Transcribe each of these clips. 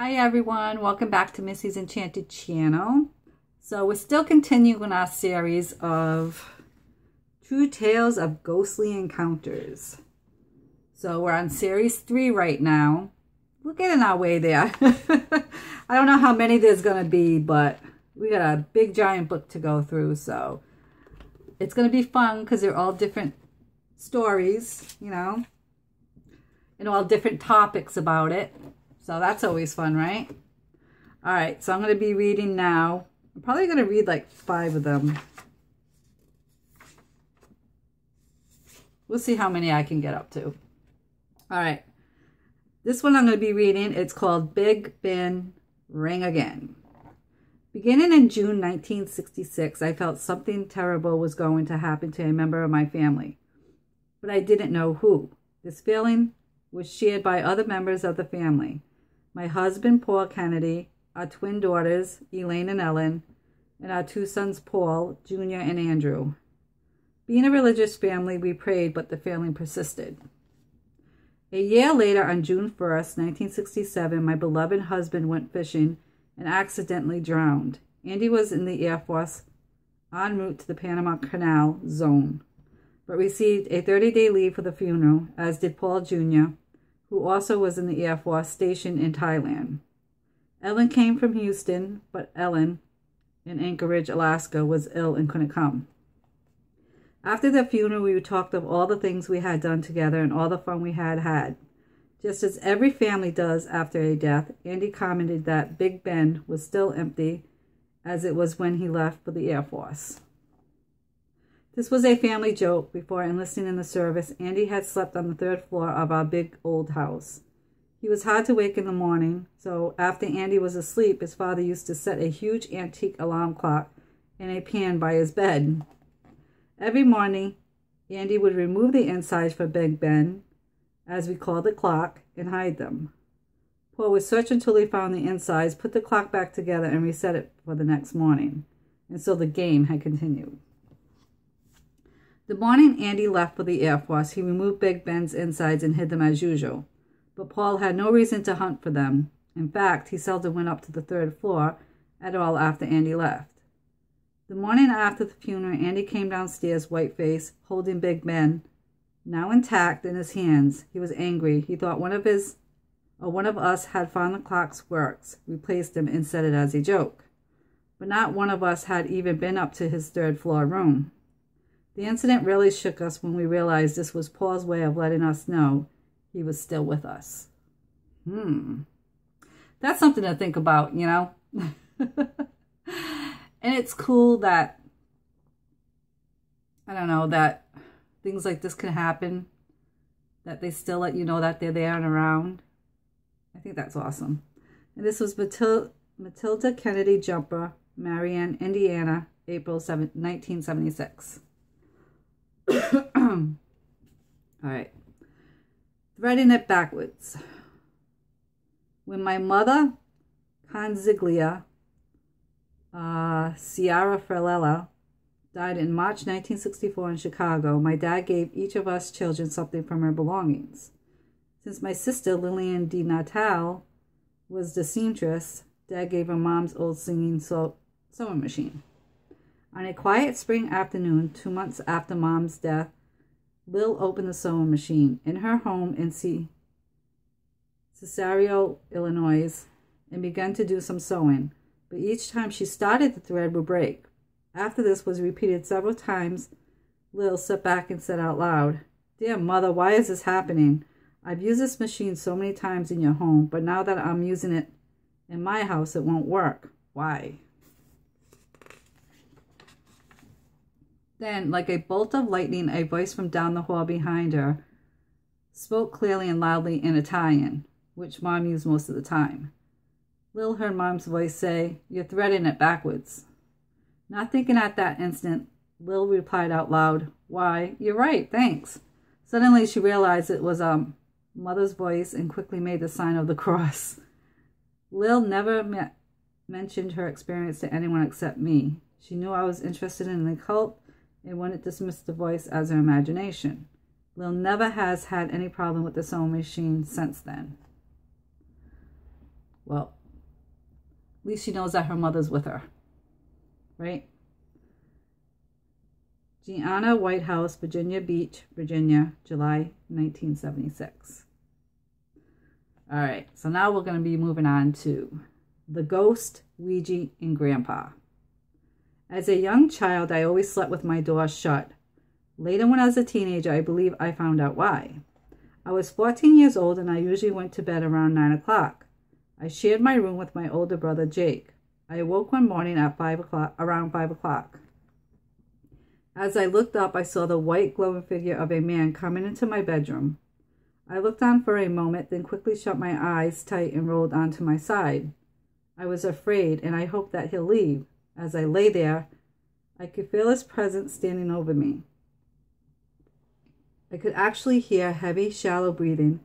Hi everyone, welcome back to Missy's Enchanted Channel. So we're still continuing our series of True Tales of Ghostly Encounters. So we're on series 3 right now. We're getting our way there. I don't know how many there's going to be, but we got a big giant book to go through. So it's going to be fun because they're all different stories, you know, and all different topics about it. So that's always fun, right? All right, so I'm going to be reading now. I'm probably going to read like 5 of them. We'll see how many I can get up to. All right. This one I'm going to be reading, it's called Big Ben Ring Again. Beginning in June 1966, I felt something terrible was going to happen to a member of my family, but I didn't know who. This feeling was shared by other members of the family. My husband, Paul Kennedy, our twin daughters, Elaine and Ellen, and our 2 sons, Paul, Jr. and Andrew. Being a religious family, we prayed, but the feeling persisted. A year later, on June 1st, 1967, my beloved husband went fishing and accidentally drowned. Andy was in the Air Force en route to the Panama Canal Zone, but received a 30-day leave for the funeral, as did Paul Jr., who also was in the Air Force stationed in Thailand. Ellen came from Houston, but Ellen, in Anchorage, Alaska, was ill and couldn't come. After the funeral, we talked of all the things we had done together and all the fun we had had. Just as every family does after a death, Andy commented that Big Ben was still empty as it was when he left for the Air Force. This was a family joke. Before enlisting in the service, Andy had slept on the 3rd floor of our big old house. He was hard to wake in the morning, so after Andy was asleep, his father used to set a huge antique alarm clock in a pan by his bed. Every morning, Andy would remove the insides for Big Ben, as we called the clock, and hide them. Paul would search until he found the insides, put the clock back together, and reset it for the next morning. And so the game had continued. The morning Andy left for the Air Force, he removed Big Ben's insides and hid them as usual. But Paul had no reason to hunt for them. In fact, he seldom went up to the 3rd floor at all after Andy left. The morning after the funeral, Andy came downstairs, white-faced, holding Big Ben, now intact, in his hands. He was angry. He thought one of us had found the clock's works, replaced him, and said it as a joke. But not one of us had even been up to his 3rd floor room. The incident really shook us when we realized this was Paul's way of letting us know he was still with us. That's something to think about, you know? And it's cool that, I don't know, that things like this can happen, that they still let you know that they're there and around. I think that's awesome. And this was Matilda Kennedy Jumper, Marianne, Indiana, April 7, 1976. All right. Threading it backwards. When my mother, Consiglia Ciara Ferrella, died in March 1964 in Chicago, my dad gave each of us children something from her belongings. Since my sister, Lillian Di Natale, was the seamstress, Dad gave her Mom's old sewing machine. On a quiet spring afternoon, 2 months after Mom's death, Lil opened the sewing machine in her home in Cicero, Illinois, and began to do some sewing. But each time she started, the thread would break. After this was repeated several times, Lil sat back and said out loud, "Dear Mother, why is this happening? I've used this machine so many times in your home, but now that I'm using it in my house, it won't work. Why?" Then, like a bolt of lightning, a voice from down the hall behind her spoke clearly and loudly in Italian, which Mom used most of the time. Lil heard Mom's voice say, "You're threading it backwards." Not thinking at that instant, Lil replied out loud, "Why, you're right, thanks." Suddenly she realized it was Mother's voice and quickly made the sign of the cross. Lil never mentioned her experience to anyone except me. She knew I was interested in the occult and wouldn't dismiss the voice as her imagination. Lil never has had any problem with the sewing machine since then. Well, at least she knows that her mother's with her, right? Gianna White House, Virginia Beach, Virginia, July 1976. All right, so now we're going to be moving on to the ghost, Ouija, and Grandpa. As a young child, I always slept with my door shut. Later, when I was a teenager, I believe I found out why. I was 14 years old, and I usually went to bed around 9 o'clock. I shared my room with my older brother, Jake. I awoke one morning at around 5 o'clock. As I looked up, I saw the white glowing figure of a man coming into my bedroom. I looked on for a moment, then quickly shut my eyes tight and rolled onto my side. I was afraid, and I hoped that he'll leave. As I lay there, I could feel his presence standing over me. I could actually hear heavy, shallow breathing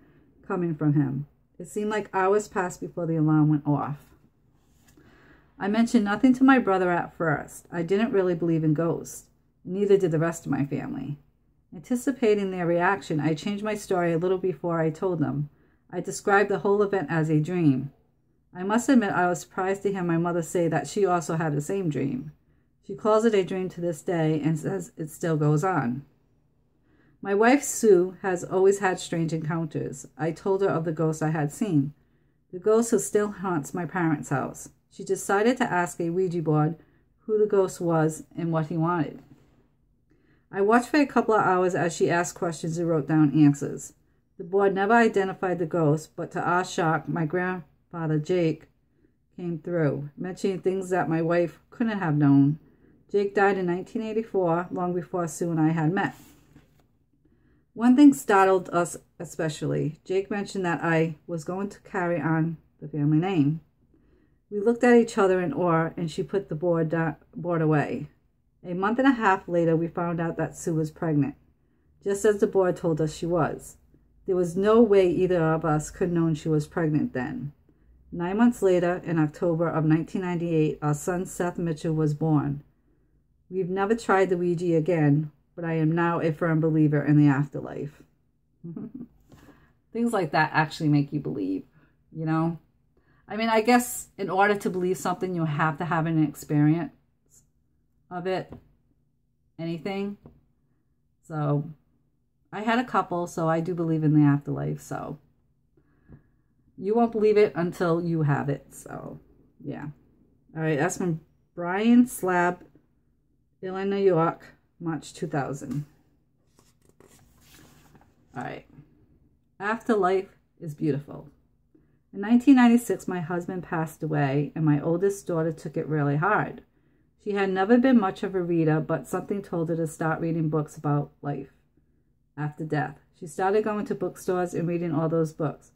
coming from him. It seemed like hours passed before the alarm went off. I mentioned nothing to my brother at first. I didn't really believe in ghosts. Neither did the rest of my family. Anticipating their reaction, I changed my story a little before I told them. I described the whole event as a dream. I must admit I was surprised to hear my mother say that she also had the same dream. She calls it a dream to this day and says it still goes on. My wife, Sue, has always had strange encounters. I told her of the ghost I had seen. The ghost who still haunts my parents' house. She decided to ask a Ouija board who the ghost was and what he wanted. I watched for a couple of hours as she asked questions and wrote down answers. The board never identified the ghost, but to our shock, my grandfather, Jake, came through, mentioning things that my wife couldn't have known. Jake died in 1984, long before Sue and I had met. One thing startled us especially. Jake mentioned that I was going to carry on the family name. We looked at each other in awe, and she put the board away. A month and a half later, we found out that Sue was pregnant, just as the board told us she was. There was no way either of us could have known she was pregnant then. 9 months later, in October of 1998, our son Seth Mitchell was born. We've never tried the Ouija again, but I am now a firm believer in the afterlife. Things like that actually make you believe, you know? I mean, I guess in order to believe something, you have to have an experience of it, anything. So I had a couple, so I do believe in the afterlife. So you won't believe it until you have it. So yeah. All right, that's from Brian Slab, Illinois, New York, March 2000. All right. Afterlife is beautiful. In 1996, my husband passed away, and my oldest daughter took it really hard. She had never been much of a reader, but something told her to start reading books about life after death. She started going to bookstores and reading all those books.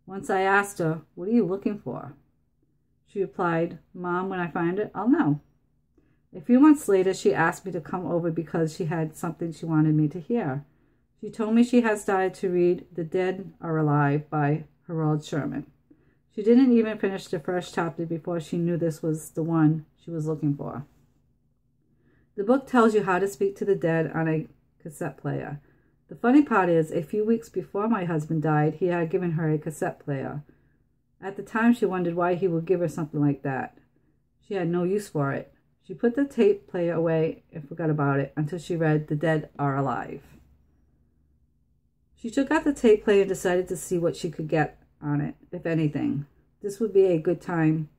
Once I asked her, "What are you looking for?" She replied, "Mom, when I find it, I'll know." A few months later, she asked me to come over because she had something she wanted me to hear. She told me she had started to read The Dead Are Alive by Harold Sherman. She didn't even finish the first chapter before she knew this was the one she was looking for. The book tells you how to speak to the dead on a cassette player. The funny part is, a few weeks before my husband died, he had given her a cassette player. At the time, she wondered why he would give her something like that. She had no use for it. She put the tape player away and forgot about it until she read The Dead Are Alive. She took out the tape player and decided to see what she could get on it, if anything. This would be a good time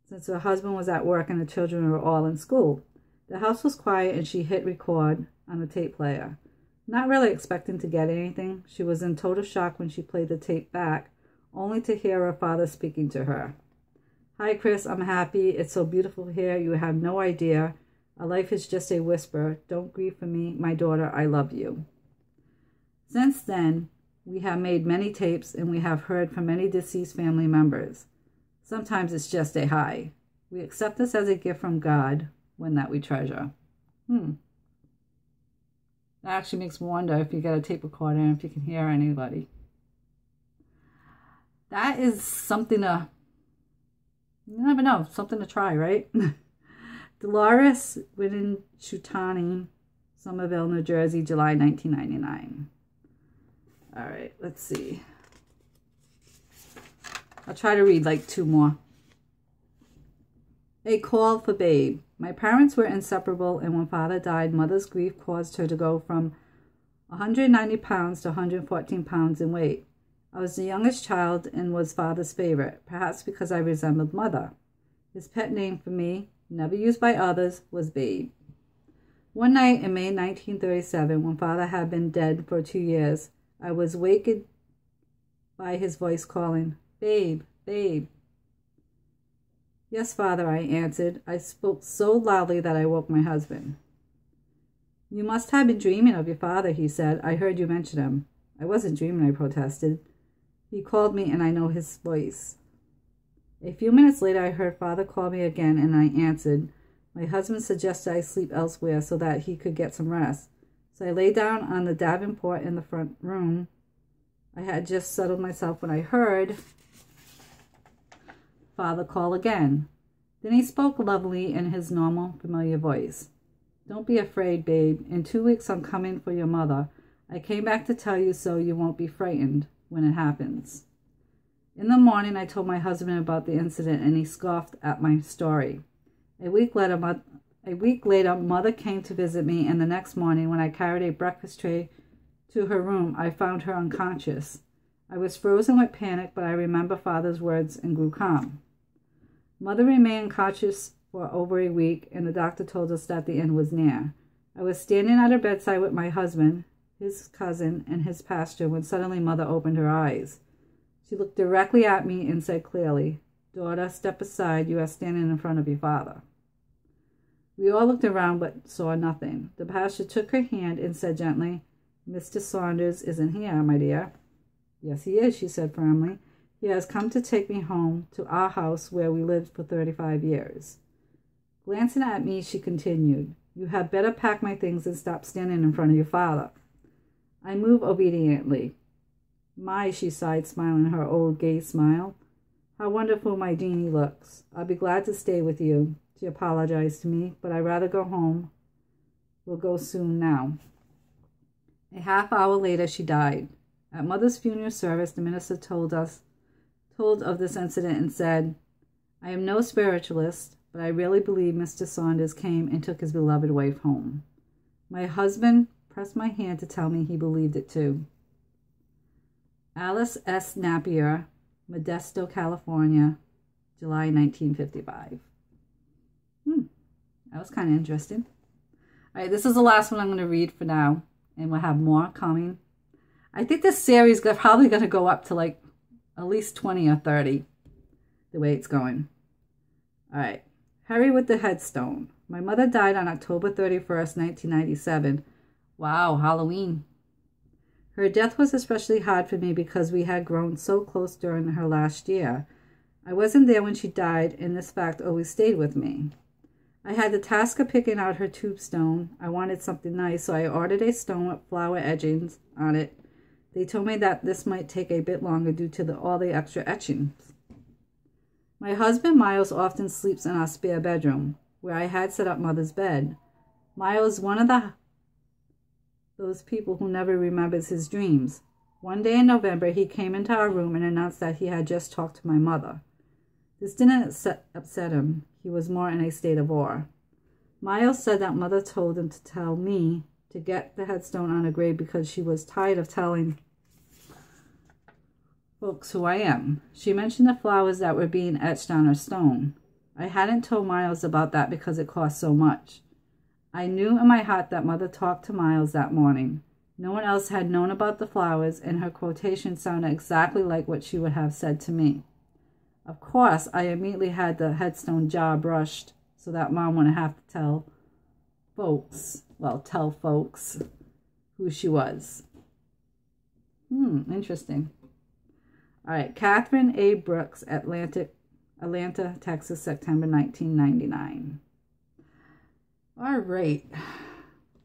since her husband was at work and the children were all in school. The house was quiet and she hit record on the tape player. Not really expecting to get anything, she was in total shock when she played the tape back, only to hear her father speaking to her. "Hi, Chris, I'm happy. It's so beautiful here. You have no idea. Our life is just a whisper. Don't grieve for me, my daughter. I love you." Since then, we have made many tapes and we have heard from many deceased family members. Sometimes it's just a hi. We accept this as a gift from God, one that we treasure. That actually makes me wonder if you get a tape recorder and if you can hear anybody. That is something to, you never know, something to try, right? Dolores Widenchutani, Somerville, New Jersey, July 1999. All right, let's see. I'll try to read like 2 more. A call for Babe. My parents were inseparable, and when Father died, Mother's grief caused her to go from 190 pounds to 114 pounds in weight. I was the youngest child and was Father's favorite, perhaps because I resembled Mother. His pet name for me, never used by others, was Babe. One night in May 1937, when Father had been dead for 2 years, I was wakened by his voice calling, "Babe, Babe." "Yes, Father," I answered. I spoke so loudly that I woke my husband. "You must have been dreaming of your father," he said. "I heard you mention him." "I wasn't dreaming," I protested. "He called me and I know his voice." A few minutes later, I heard Father call me again and I answered. My husband suggested I sleep elsewhere so that he could get some rest. So I lay down on the davenport in the front room. I had just settled myself when I heard Father call again. Then he spoke lovely in his normal, familiar voice. "Don't be afraid, Babe. In 2 weeks I'm coming for your mother. I came back to tell you so you won't be frightened when it happens." In the morning, I told my husband about the incident, and he scoffed at my story. A week later, Mother came to visit me, and the next morning, when I carried a breakfast tray to her room, I found her unconscious. I was frozen with panic, but I remember Father's words and grew calm. Mother remained conscious for over a week, and the doctor told us that the end was near. I was standing at her bedside with my husband, his cousin, and his pastor when suddenly Mother opened her eyes. She looked directly at me and said clearly, "Daughter, step aside. You are standing in front of your father." We all looked around but saw nothing. The pastor took her hand and said gently, "Mr. Saunders isn't here, my dear." "Yes, he is," she said firmly. "He has come to take me home to our house where we lived for 35 years. Glancing at me, she continued, "You had better pack my things and stop standing in front of your father." I moved obediently. "My," she sighed, smiling her old gay smile. "How wonderful my Jeannie looks. I'll be glad to stay with you." She apologized to me, "But I'd rather go home. We'll go soon now." A half hour later, she died. At Mother's funeral service, the minister told of this incident and said, "I am no spiritualist, but I really believe Mr. Saunders came and took his beloved wife home." My husband pressed my hand to tell me he believed it too. Alice S. Napier, Modesto, California, July 1955. That was kind of interesting. All right, this is the last one I'm going to read for now, and we'll have more coming. I think this series is probably going to go up to like at least 20 or 30, the way it's going. All right. Harry with the headstone. My mother died on October 31st, 1997. Wow, Halloween. Her death was especially hard for me because we had grown so close during her last year. I wasn't there when she died, and this fact always stayed with me. I had the task of picking out her tombstone. I wanted something nice, so I ordered a stone with flower edgings on it. They told me that this might take a bit longer due to all the extra etchings. My husband, Miles, often sleeps in our spare bedroom, where I had set up Mother's bed. Miles is one of those people who never remembers his dreams. One day in November, he came into our room and announced that he had just talked to my mother. This didn't upset him. He was more in a state of awe. Miles said that Mother told him to tell me to get the headstone on a grave because she was tired of telling folks who I am. She mentioned the flowers that were being etched on her stone. I hadn't told Miles about that because it cost so much. I knew in my heart that Mother talked to Miles that morning. No one else had known about the flowers, and her quotation sounded exactly like what she would have said to me. Of course, I immediately had the headstone jar brushed so that Mom wouldn't have to tell folks who she was. Interesting. All right, Catherine A. Brooks, Atlanta, Texas, September 1999. All right.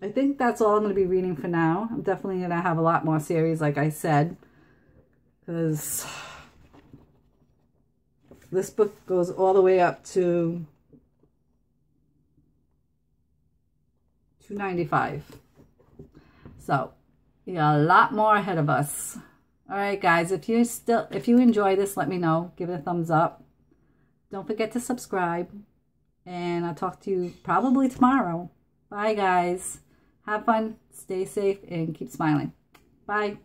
I think that's all I'm going to be reading for now. I'm definitely going to have a lot more series, like I said, because this book goes all the way up to 295. So, we got a lot more ahead of us. All right, guys, if you enjoy this, let me know. Give it a thumbs up. Don't forget to subscribe. And I'll talk to you probably tomorrow. Bye, guys. Have fun, stay safe, and keep smiling. Bye.